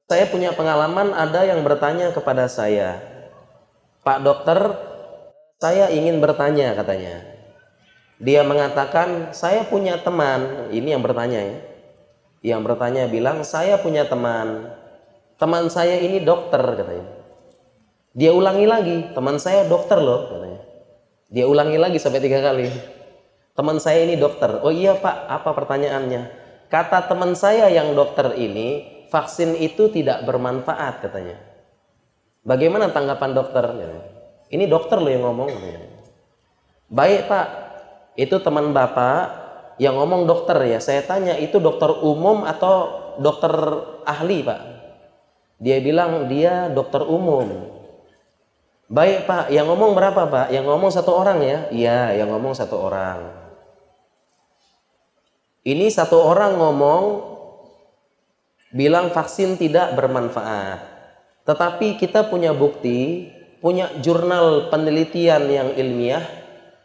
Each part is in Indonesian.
Saya punya pengalaman, ada yang bertanya kepada saya, Pak Dokter, saya ingin bertanya katanya. Dia mengatakan, saya punya teman, ini yang bertanya ya. Yang bertanya bilang, saya punya teman. Teman saya ini dokter katanya. Dia ulangi lagi, teman saya dokter loh katanya. Dia ulangi lagi sampai 3 kali. Teman saya ini dokter. Oh iya Pak, apa pertanyaannya? Kata teman saya yang dokter ini, vaksin itu tidak bermanfaat katanya. Bagaimana tanggapan dokter? Ini dokter loh yang ngomong. Baik Pak, itu teman Bapak yang ngomong dokter ya. Saya tanya, itu dokter umum atau dokter ahli Pak? Dia bilang dia dokter umum. Baik Pak, yang ngomong berapa Pak? Yang ngomong 1 orang ya? Iya, yang ngomong 1 orang. Ini 1 orang ngomong bilang vaksin tidak bermanfaat. Tetapi kita punya bukti, punya jurnal penelitian yang ilmiah,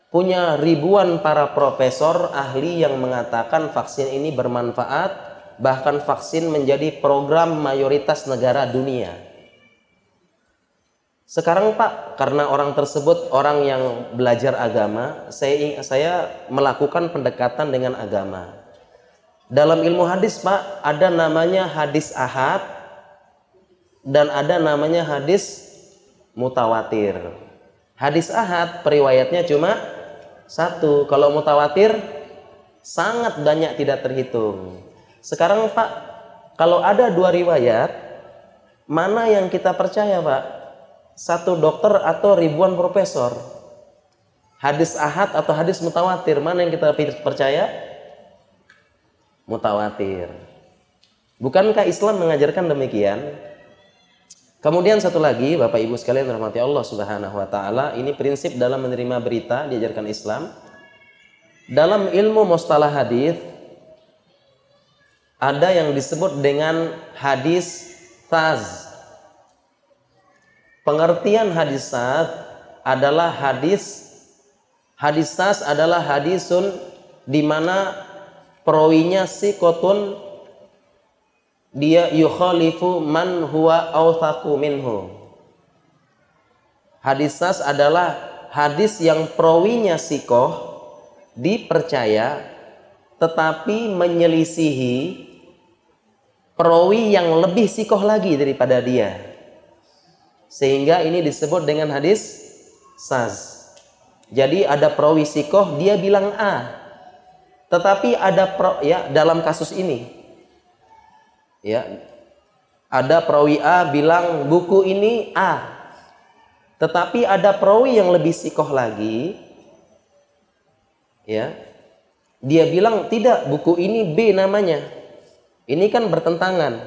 punya ribuan para profesor ahli yang mengatakan vaksin ini bermanfaat, bahkan vaksin menjadi program mayoritas negara dunia. Sekarang Pak, karena orang tersebut orang yang belajar agama, saya melakukan pendekatan dengan agama. Dalam ilmu hadis Pak, ada namanya hadis ahad dan ada namanya hadis mutawatir. Hadis ahad periwayatnya cuma 1. Kalau mutawatir sangat banyak, tidak terhitung. Sekarang Pak, kalau ada 2 riwayat, mana yang kita percaya Pak? 1 dokter atau ribuan profesor? Hadis ahad atau hadis mutawatir, mana yang kita percaya? Mutawatir. Bukankah Islam mengajarkan demikian? Kemudian satu lagi, Bapak Ibu sekalian rahmati Allah Subhanahu wa taala, ini prinsip dalam menerima berita diajarkan Islam. Dalam ilmu mustalah hadis ada yang disebut dengan hadis tsaz. Pengertian hadis tsaz adalah hadis tsaz adalah hadisun di mana perawinya siqotun, dia yukhalifu man huwa awthaqu minhu. Hadis tsaz adalah hadis yang perawinya siqoh, dipercaya, tetapi menyelisihi perawi yang lebih siqoh lagi daripada dia, sehingga ini disebut dengan hadis tsaz. Jadi ada perawi siqoh, dia bilang A, tetapi ada dalam kasus ini ya, ada perawi A bilang buku ini A, tetapi ada perawi yang lebih siqoh lagi ya, dia bilang tidak, buku ini B namanya. Ini kan bertentangan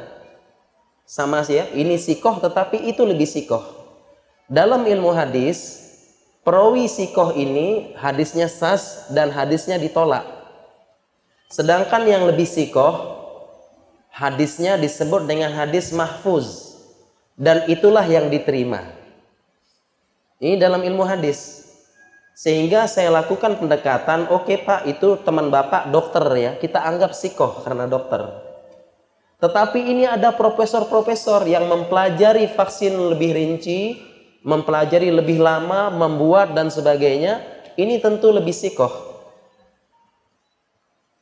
sama sih ya, ini siqoh tetapi itu lebih siqoh. Dalam ilmu hadis, perawi siqoh ini hadisnya tsaz dan hadisnya ditolak. Sedangkan yang lebih siqoh hadisnya disebut dengan hadis mahfuz, dan itulah yang diterima. Ini dalam ilmu hadis. Sehingga saya lakukan pendekatan, oke Pak, itu teman Bapak dokter ya, kita anggap siqoh karena dokter. Tetapi ini ada profesor-profesor yang mempelajari vaksin lebih rinci, mempelajari lebih lama, membuat dan sebagainya, ini tentu lebih siqoh.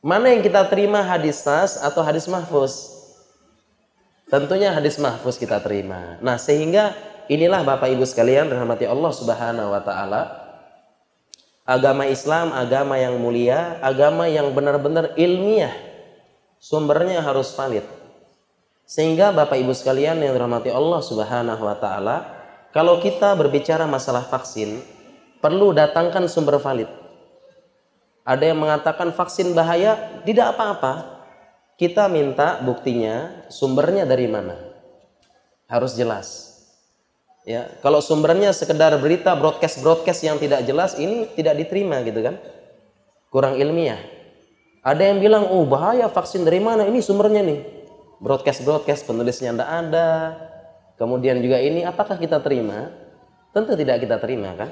Mana yang kita terima, hadis tsaz atau hadis mahfuz? Tentunya hadis mahfuz kita terima. Nah, sehingga inilah Bapak Ibu sekalian rahmati Allah Subhanahu wa taala, agama Islam agama yang mulia, agama yang benar-benar ilmiah. Sumbernya harus valid. Sehingga Bapak Ibu sekalian yang dirahmati Allah Subhanahu wa taala, kalau kita berbicara masalah vaksin, perlu datangkan sumber valid. Ada yang mengatakan vaksin bahaya, tidak apa-apa. Kita minta buktinya, sumbernya dari mana? Harus jelas. Ya, kalau sumbernya sekedar berita broadcast yang tidak jelas, ini tidak diterima gitu kan? Kurang ilmiah. Ada yang bilang, "Oh, bahaya vaksin, dari mana? Ini sumbernya nih." Broadcast penulisnya tidak ada. Kemudian juga ini, apakah kita terima? Tentu tidak kita terima kan?